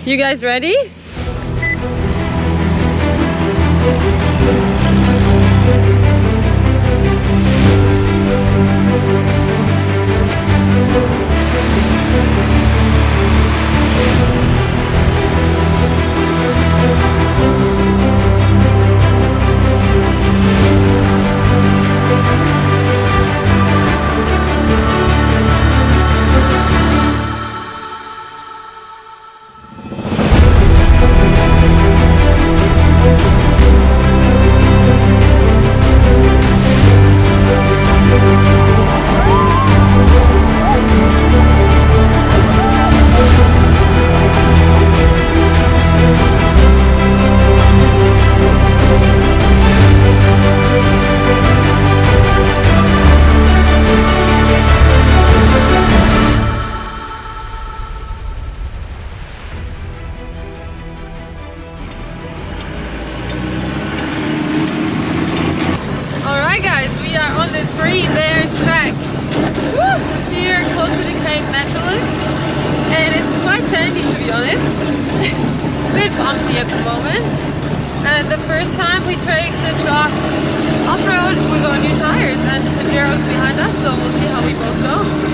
You guys ready? Here close to the Leeuwin-Naturaliste, and it's quite sandy to be honest. A bit bumpy at the moment, and the first time we take the truck off-road we got new tires and the Pajero's behind us, so we'll see how we both go.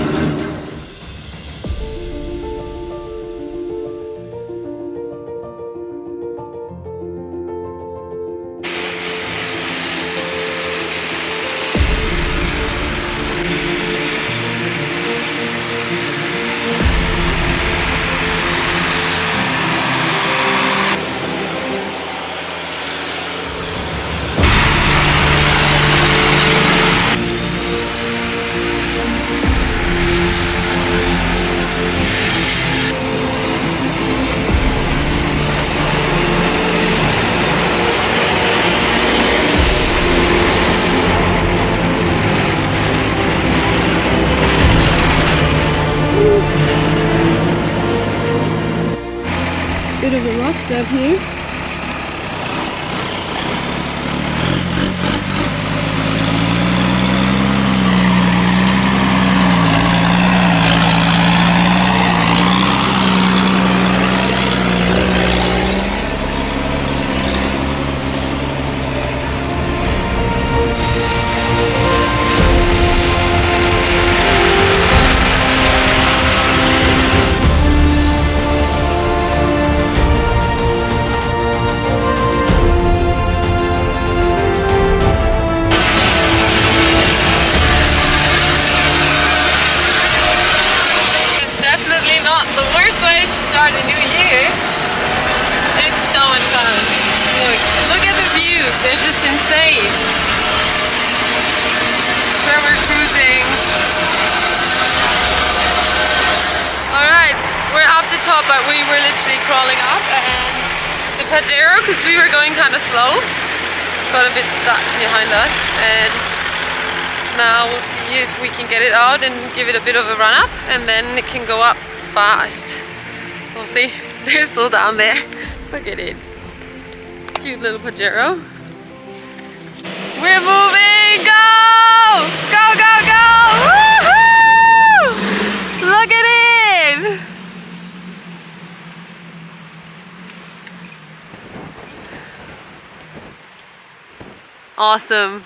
Bit of a rock step here. Start a new year. It's so much fun. Look at the views, they're just insane. Where we're cruising. Alright, we're up the top, but we were literally crawling up, and the Pajero, because we were going kind of slow, got a bit stuck behind us, and now we'll see if we can get it out and give it a bit of a run up, and then it can go up fast. We'll see. They're still down there. Look at it. Cute little Pajero. We're moving! Go! Go, go, go! Woohoo! Look at it! Awesome.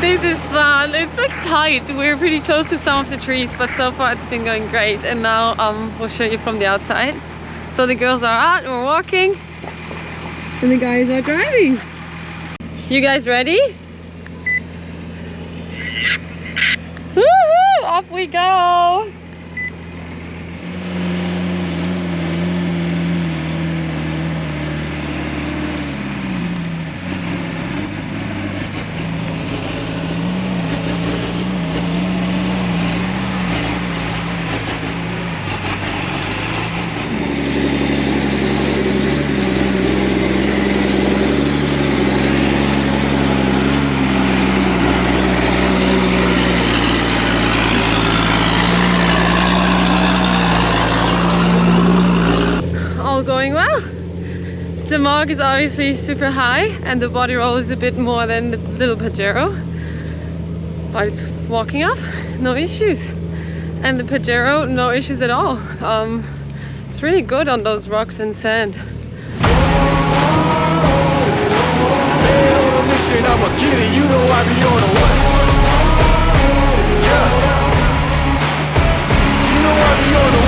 This is fun. It's like tight. We're pretty close to some of the trees, but so far it's been going great. And now we'll show you from the outside. So the girls are out, we're walking, and the guys are driving. You guys ready? Woohoo! Off we go! The Mog is obviously super high and the body roll is a bit more than the little Pajero, but it's walking up, no issues. And the Pajero, no issues at all. It's really good on those rocks and sand. I'ma get it, you know I be on the way. Yeah. You know I be on the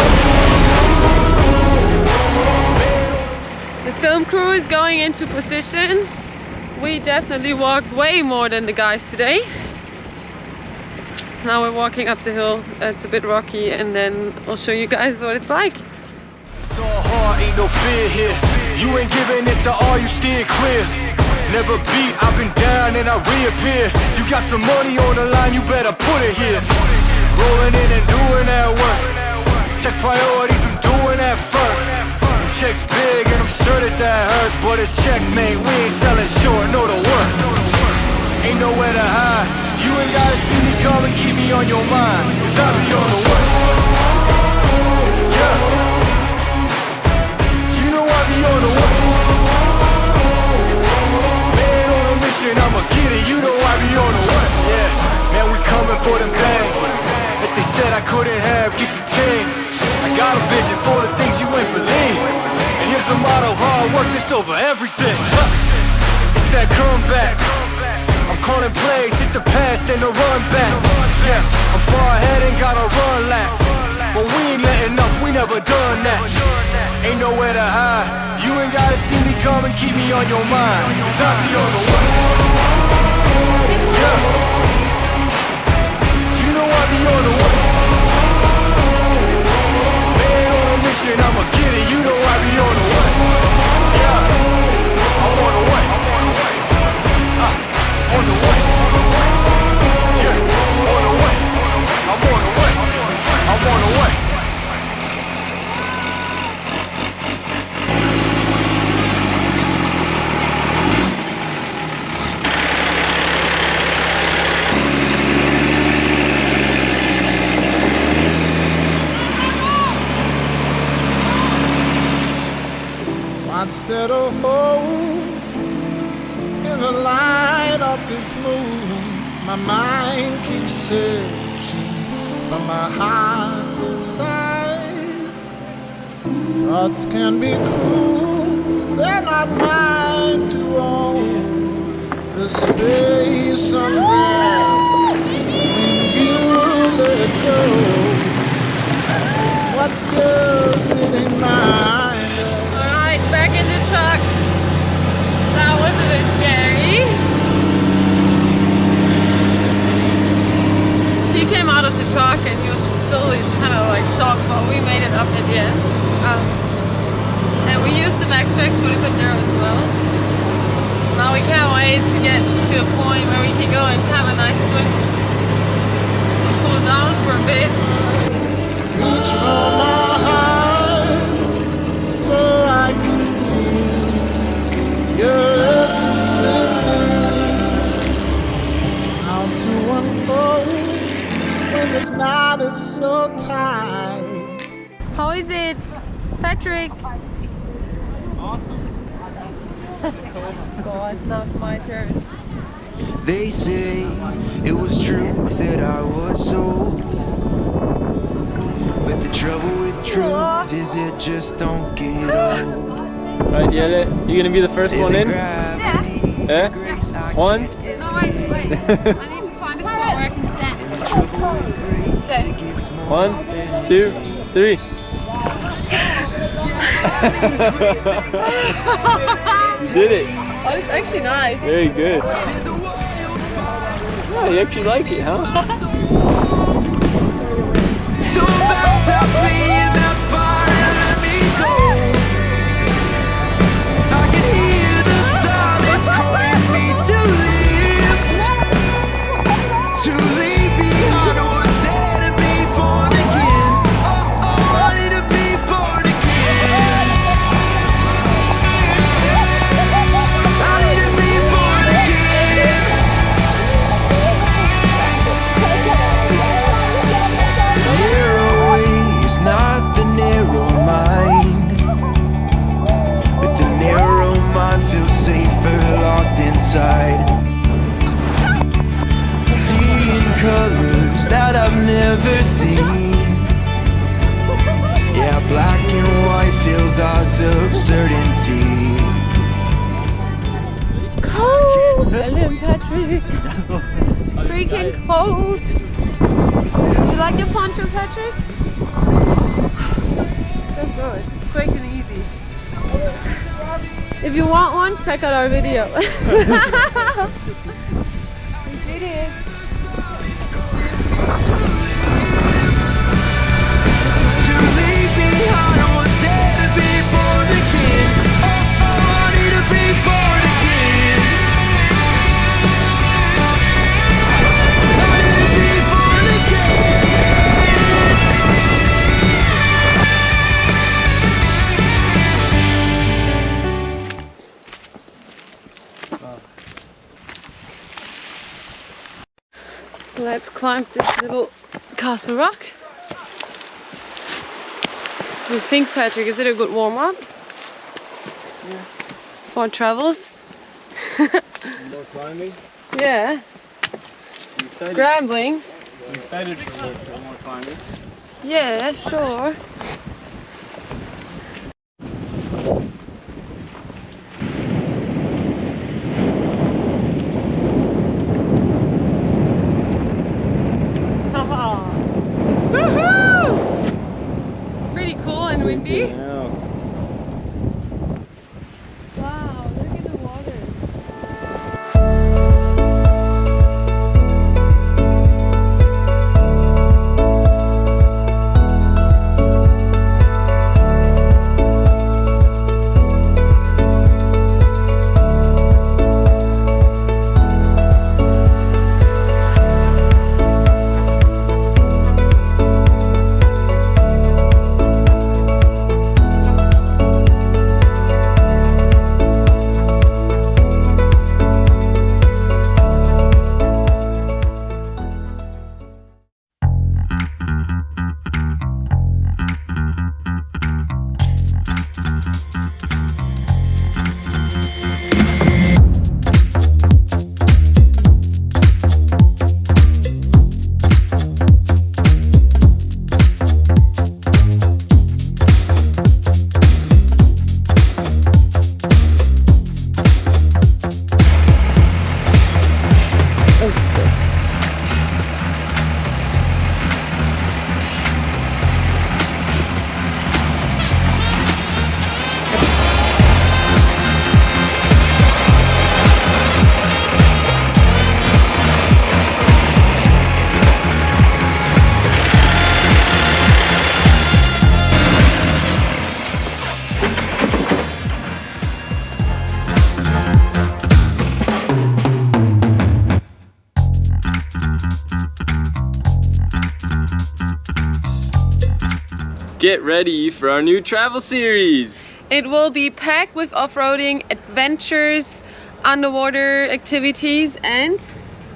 way. The film crew is going into position. We definitely walked way more than the guys today. Now we're walking up the hill. It's a bit rocky, and then I'll show you guys what it's like. So hard, ain't no fear here. You ain't giving this to all, you steer clear. Never beat, I've been down and I reappear. You got some money on the line, you better put it here. Rolling in and doing that work. Check priorities, I'm doing that first. Checks big and I'm sure that hurts, but it's checkmate, we ain't selling short, know the work. Ain't nowhere to hide. You ain't gotta see me come and keep me on your mind, cause I be on the way. Yeah. You know I be on the way. I'ma get it, you know I be on the way. Yeah, man, we coming for them bags that they said I couldn't have, get the team. I got a vision for the things you ain't believe. And here's the motto, hard work, this over everything. It's that comeback. I'm calling plays, hit the pass, then the run back. Yeah, I'm far ahead and gotta run laps. But we ain't letting up, we never done that. Ain't nowhere to hide. You ain't gotta see me come and keep me on your mind, cause I be on the way. Yeah. You know I be on the way. Man on a mission, I'ma get it, you know I be on the way. Yeah. I'm on the way. On the way. Yeah. On the way. I'm on the way. I'm on the way. Instead of hope in the light of this moon, my mind keeps searching, but my heart decides. Thoughts can be cruel, they're not mine to own. The space unwrapped when you let go. What's yours, it ain't mine. Back in the truck. That was a bit scary. He came out of the truck and he was still kind of like shocked, but we made it up at the end. And we used the Max Tracks for the Pajero as well. Now we can't wait to get to a point where we can go and have a nice swim. Cool down for a bit. Reach for my heart so I can your essence in me, how to unfold when this knot is so tight. How is it, Patrick? Awesome. God, now it's my turn. They say it was true that I was sold, but the trouble with truth is it just don't get old. Alright, you gonna be the first one in? Yeah. Yeah? One? No, wait. I need to find a spot where I can stand. 1, 2, 3. Did it. Oh, it's actually nice. Very good. Oh, you actually like it, huh? So baptize me in that fire and let me go. I can hear the silence calling me to leave behind what's dead and be born again. Oh, I need to be born again. I need to be born again. freaking cold. You like your poncho, Patrick? So good. Quick and easy. If you want one, check out our video. We did it. To leave behind what's there to be born again. Oh, I need to be born again. I need to be born again. Let's climb this little castle rock. What do you think, Patrick? Is it a good warm-up? Yeah. For travels? More climbing? Yeah. You excited? Scrambling? You excited for more climbing? Yeah, sure. Woohoo! Pretty cool and windy. Yeah. Wow, look at the water. Get ready for our new travel series. It will be packed with off-roading adventures, underwater activities, and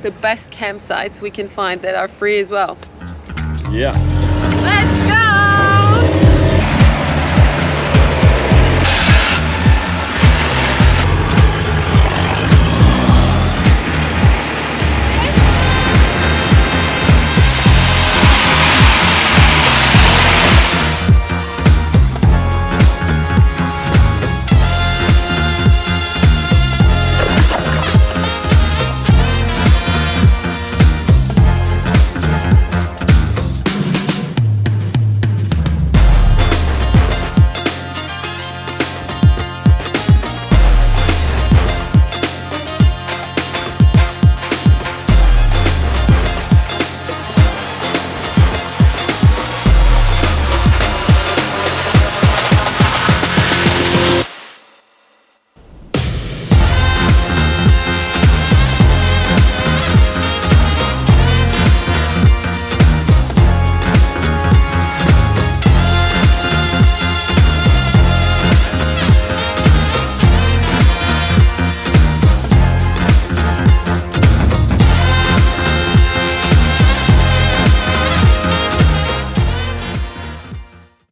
the best campsites we can find that are free as well. Yeah.